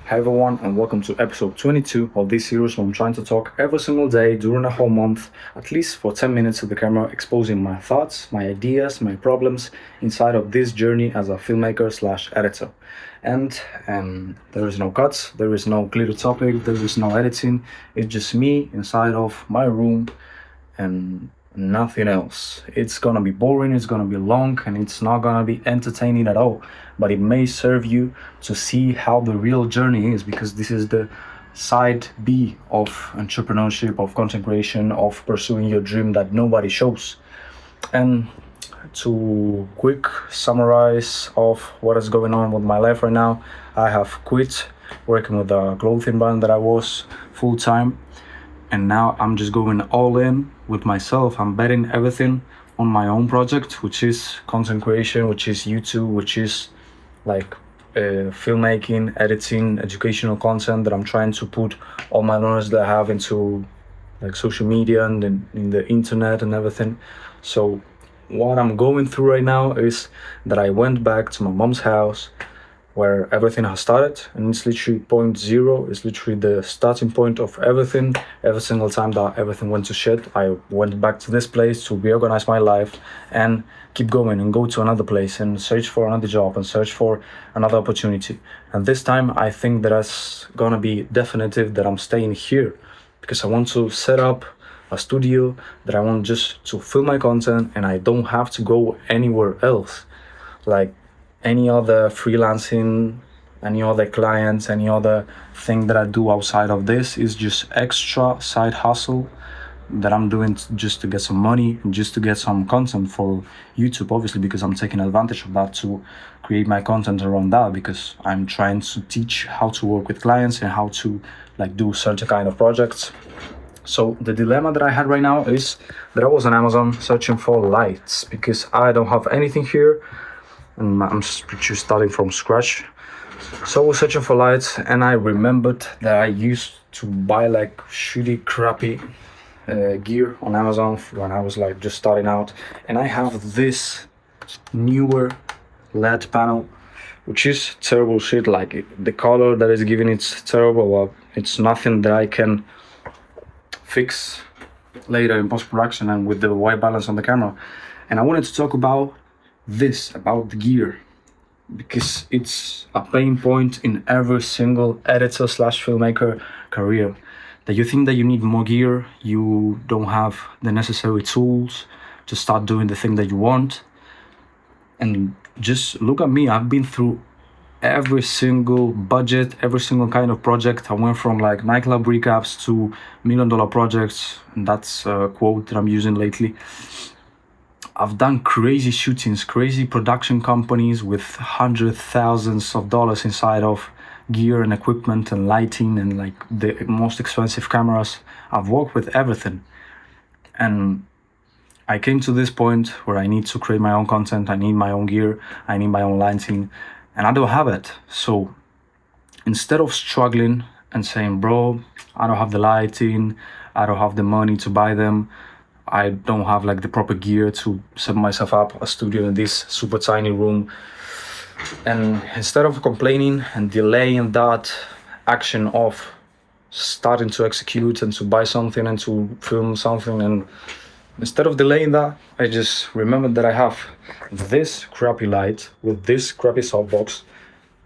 Hi everyone, and welcome to episode 22 of this series where I'm trying to talk every single day during a whole month, at least for 10 minutes to the camera, exposing my thoughts, my ideas, my problems inside of this journey as a filmmaker slash editor. And there is no cuts, there is no clear topic, there is no editing. It's just me inside of my room and nothing else. It's gonna be boring, it's gonna be long, and it's not gonna be entertaining at all. But it may serve you to see how the real journey is, because this is the side B of entrepreneurship, of content creation, of pursuing your dream that nobody shows. And to quick summarize of what is going on with my life right now, I have quit working with a clothing brand that I was full time, and now I'm just going all in with myself. I'm betting everything on my own project, which is content creation, which is YouTube, which is like filmmaking, editing, educational content that I'm trying to put all my knowledge that I have into like social media and in the internet and everything. So what I'm going through right now is that I went back to my mom's house where everything has started, and it's literally point zero. It's literally the starting point of everything. Every single time that everything went to shit, I went back to this place to reorganize my life and keep going and go to another place and search for another job and search for another opportunity. And this time I think that it's gonna be definitive that I'm staying here, because I want to set up a studio that I want just to film my content, and I don't have to go anywhere else. Like any other freelancing, any other clients, any other thing that I do outside of this is just extra side hustle that I'm doing just to get some money and just to get some content for YouTube, obviously, because I'm taking advantage of that to create my content around that, because I'm trying to teach how to work with clients and how to like do certain kind of projects. So the dilemma that I had right now is that I was on Amazon searching for lights, because I don't have anything here and I'm just starting from scratch. So I was searching for lights, and I remembered that I used to buy like shitty, crappy gear on Amazon when I was like just starting out. And I have this newer LED panel, which is terrible shit. Like the color that is given, it's terrible. Well, it's nothing that I can fix later in post-production and with the white balance on the camera. And I wanted to talk about the gear, because it's a pain point in every single editor slash filmmaker career, that you think that you need more gear, you don't have the necessary tools to start doing the thing that you want. And just look at me, I've been through every single budget, every single kind of project. I went from like nightclub recaps to $1 million projects, and that's a quote that I'm using lately. I've done crazy shootings, crazy production companies with hundreds, thousands of dollars inside of gear and equipment and lighting and like the most expensive cameras. I've worked with everything. And I came to this point where I need to create my own content. I need my own gear. I need my own lighting. And I don't have it. So instead of struggling and saying, bro, I don't have the lighting, I don't have the money to buy them, I don't have like the proper gear to set myself up a studio in this super tiny room. And instead of complaining and delaying that action of starting to execute and to buy something and to film something, and instead of delaying that, I just remembered that I have this crappy light with this crappy softbox,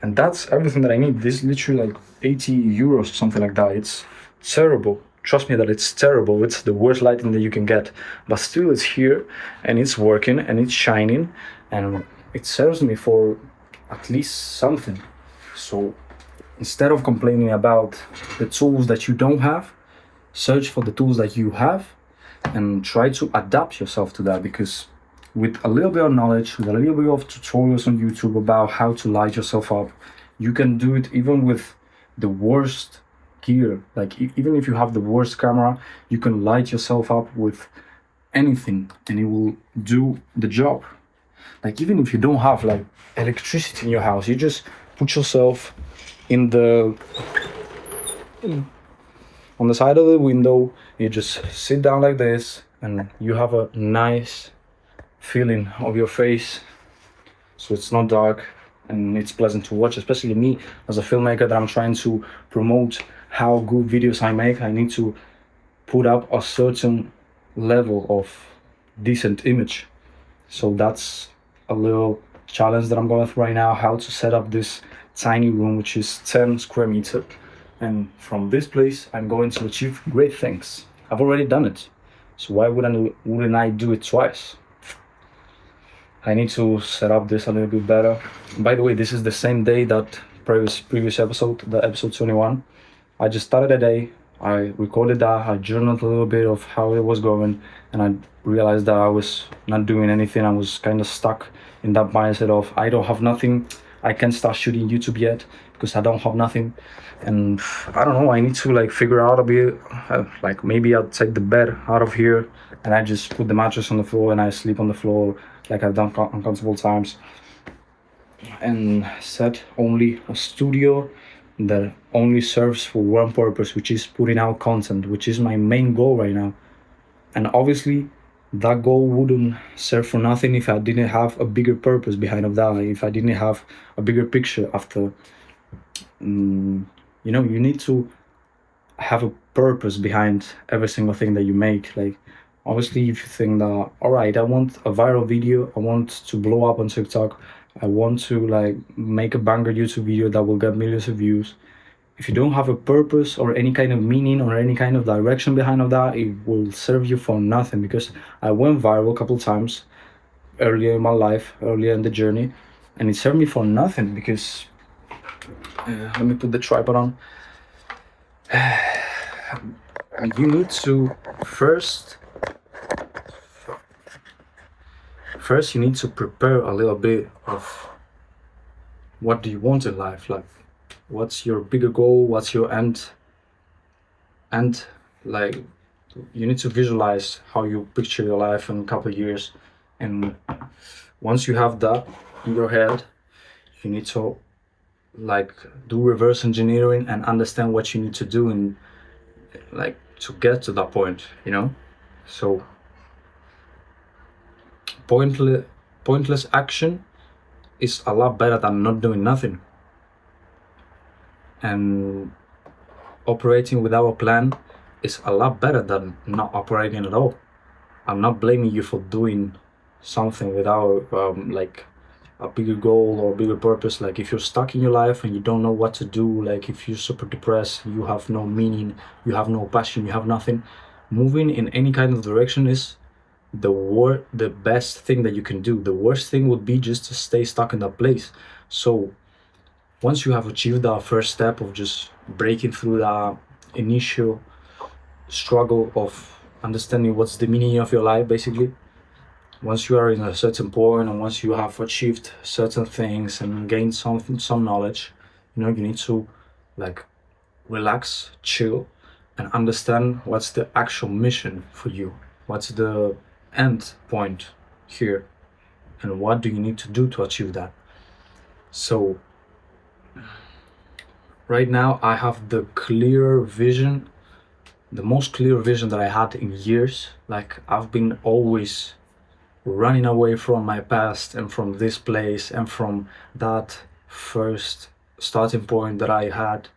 and that's everything that I need. This is literally like 80 euros or something like that. It's terrible. Trust me that it's terrible. It's the worst lighting that you can get, but still it's here and it's working and it's shining and it serves me for at least something. So instead of complaining about the tools that you don't have, search for the tools that you have and try to adapt yourself to that, because with a little bit of knowledge, with a little bit of tutorials on YouTube about how to light yourself up, you can do it even with the worst gear. Like even if you have the worst camera, you can light yourself up with anything and it will do the job. Like even if you don't have like electricity in your house, you just put yourself in the on the side of the window, you just sit down like this and you have a nice feeling of your face, so it's not dark and it's pleasant to watch, especially me as a filmmaker that I'm trying to promote how good videos I make. I need to put up a certain level of decent image. So that's a little challenge that I'm going through right now, how to set up this tiny room, which is 10 square meter. And from this place, I'm going to achieve great things. I've already done it. So why wouldn't I do it twice? I need to set up this a little bit better. By the way, this is the same day that previous episode, the episode 21. I just started a day, I recorded that, I journaled a little bit of how it was going, and I realized that I was not doing anything. I was kind of stuck in that mindset of I don't have nothing, I can't start shooting YouTube yet because I don't have nothing. And I don't know, I need to like figure out a bit, like maybe I'll take the bed out of here and I just put the mattress on the floor and I sleep on the floor like I've done uncomfortable times, and set only a studio that only serves for one purpose, which is putting out content, which is my main goal right now. And obviously that goal wouldn't serve for nothing if I didn't have a bigger purpose behind of that, if I didn't have a bigger picture after. You need to have a purpose behind every single thing that you make. Like, obviously, if you think that, all right, I want a viral video, I want to blow up on TikTok, I want to like make a banger YouTube video that will get millions of views. If you don't have a purpose or any kind of meaning or any kind of direction behind of that, it will serve you for nothing. Because I went viral a couple times earlier in my life, earlier in the journey, and it served me for nothing because let me put the tripod on. You need to first you need to prepare a little bit of what do you want in life, like what's your bigger goal, what's your end, like you need to visualize how you picture your life in a couple of years. And once you have that in your head, you need to like do reverse engineering and understand what you need to do and like to get to that point, so pointless action is a lot better than not doing nothing. And operating without a plan is a lot better than not operating at all. I'm not blaming you for doing something without like a bigger goal or a bigger purpose. Like if you're stuck in your life and you don't know what to do, like if you're super depressed, you have no meaning, you have no passion, you have nothing, moving in any kind of direction is the best thing that you can do. The worst thing would be just to stay stuck in that place. So once you have achieved that first step of just breaking through that initial struggle of understanding what's the meaning of your life, basically, once you are in a certain point and once you have achieved certain things and gained some knowledge, you need to like relax, chill, and understand what's the actual mission for you, what's the end point here, and what do you need to do to achieve that. So right now I have the most clear vision that I had in years. Like I've been always running away from my past and from this place and from that first starting point that I had.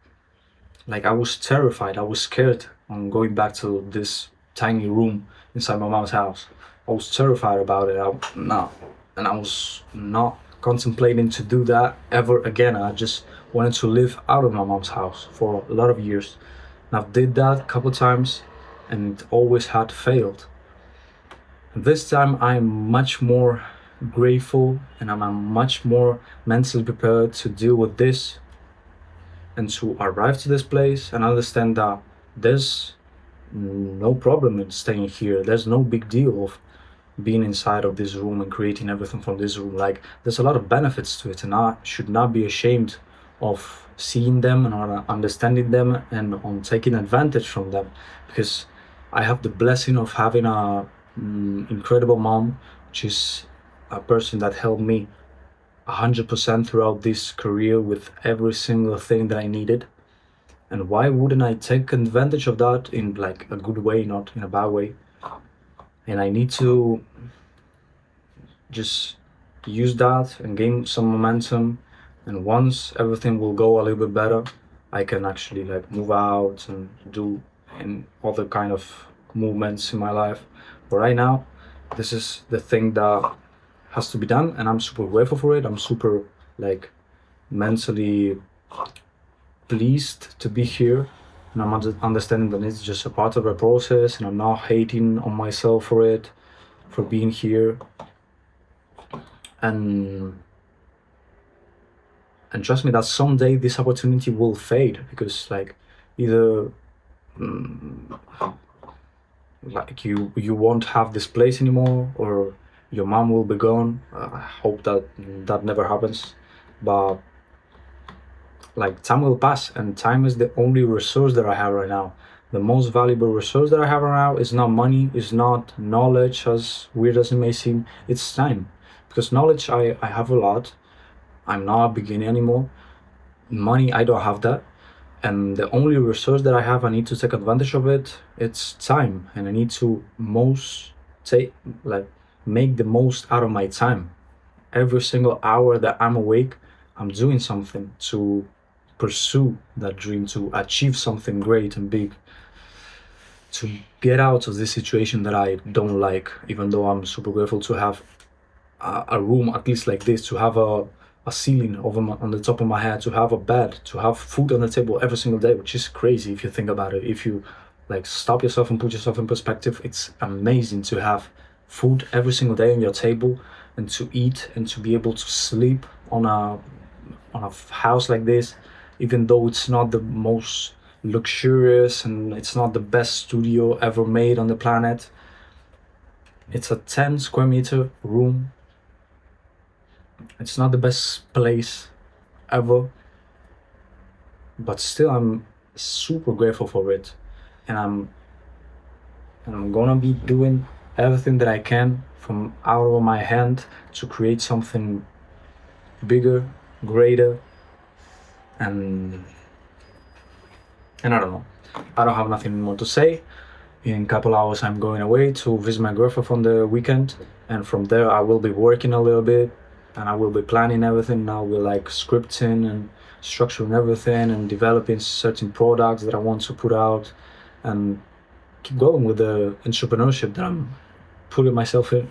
Like I was terrified, I was scared on going back to this tiny room inside my mom's house. I was terrified about it. And I was not contemplating to do that ever again. I just wanted to live out of my mom's house for a lot of years. And I've did that a couple times and it always had failed. And this time I'm much more grateful and I'm much more mentally prepared to deal with this and to arrive to this place and understand that there's no problem in staying here. There's no big deal of being inside of this room and creating everything from this room. Like there's a lot of benefits to it and I should not be ashamed of seeing them and on understanding them and on taking advantage from them, because I have the blessing of having a incredible mom, which is a person that helped me 100% throughout this career with every single thing that I needed. And why wouldn't I take advantage of that in like a good way, not in a bad way? And I need to just use that and gain some momentum And once everything will go a little bit better, I can actually like move out and do and other kind of movements in my life. But right now, this is the thing that has to be done, and I'm super grateful for it. I'm super like mentally pleased to be here, and I'm understanding that it's just a part of the process, and I'm not hating on myself for it, for being here. And trust me that someday this opportunity will fade, because like either like you won't have this place anymore, or your mom will be gone. I hope that that never happens, but like time will pass, and time is the only resource that I have right now. The most valuable resource that I have right now is not money, is not knowledge, as weird as it may seem. It's time, because knowledge I have a lot. I'm not a beginner anymore. Money, I don't have that, and the only resource that I have, I need to take advantage of it. It's time, and I need to most take like make the most out of my time. Every single hour that I'm awake, I'm doing something to pursue that dream, to achieve something great and big, to get out of this situation that I don't like. Even though I'm super grateful to have a room at least like this, to have a ceiling over on the top of my head, to have a bed, to have food on the table every single day, which is crazy if you think about it. If you like stop yourself and put yourself in perspective, it's amazing to have food every single day on your table, and to eat, and to be able to sleep on a house like this, even though it's not the most luxurious and it's not the best studio ever made on the planet. It's a 10 square meter room. It's not the best place ever, but still I'm super grateful for it, and I'm gonna be doing everything that I can from out of my hand to create something bigger, greater, and I don't know. I don't have nothing more to say. In a couple hours I'm going away to visit my girlfriend from the weekend, and from there I will be working a little bit, and I will be planning everything. Now we're like scripting and structuring everything and developing certain products that I want to put out, and keep going with the entrepreneurship that I'm putting myself in.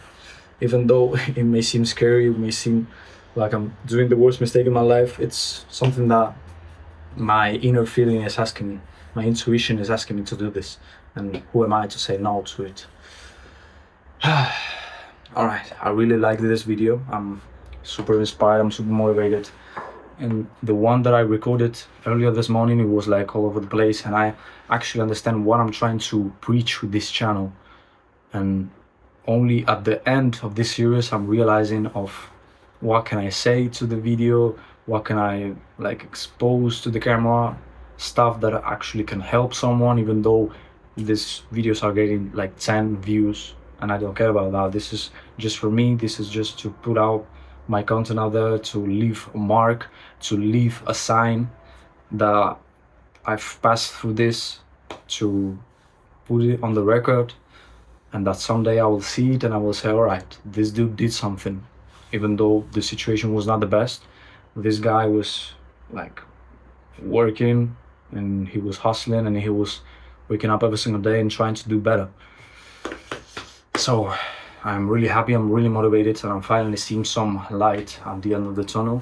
Even though it may seem scary, it may seem like I'm doing the worst mistake in my life, it's something that my inner feeling is asking me, my intuition is asking me to do this, and who am I to say no to it? All right, I really like this video. I'm super inspired, I'm super motivated, and the one that I recorded earlier this morning, it was like all over the place, and I actually understand what I'm trying to preach with this channel. And only at the end of this series I'm realizing of what can I say to the video, what can I like expose to the camera, stuff that actually can help someone, even though these videos are getting like 10 views, and I don't care about that. This is just for me. This is just to put out my content out there, to leave a mark, to leave a sign that I've passed through this, to put it on the record, and that someday I will see it and I will say, all right, this dude did something. Even though the situation was not the best, this guy was like working, and he was hustling, and he was waking up every single day and trying to do better. So I'm really happy, I'm really motivated, and I'm finally seeing some light at the end of the tunnel.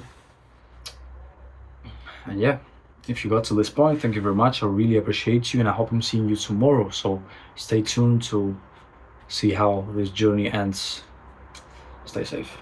And yeah, if you got to this point, thank you very much. I really appreciate you, and I hope I'm seeing you tomorrow. So stay tuned to see how this journey ends. Stay safe.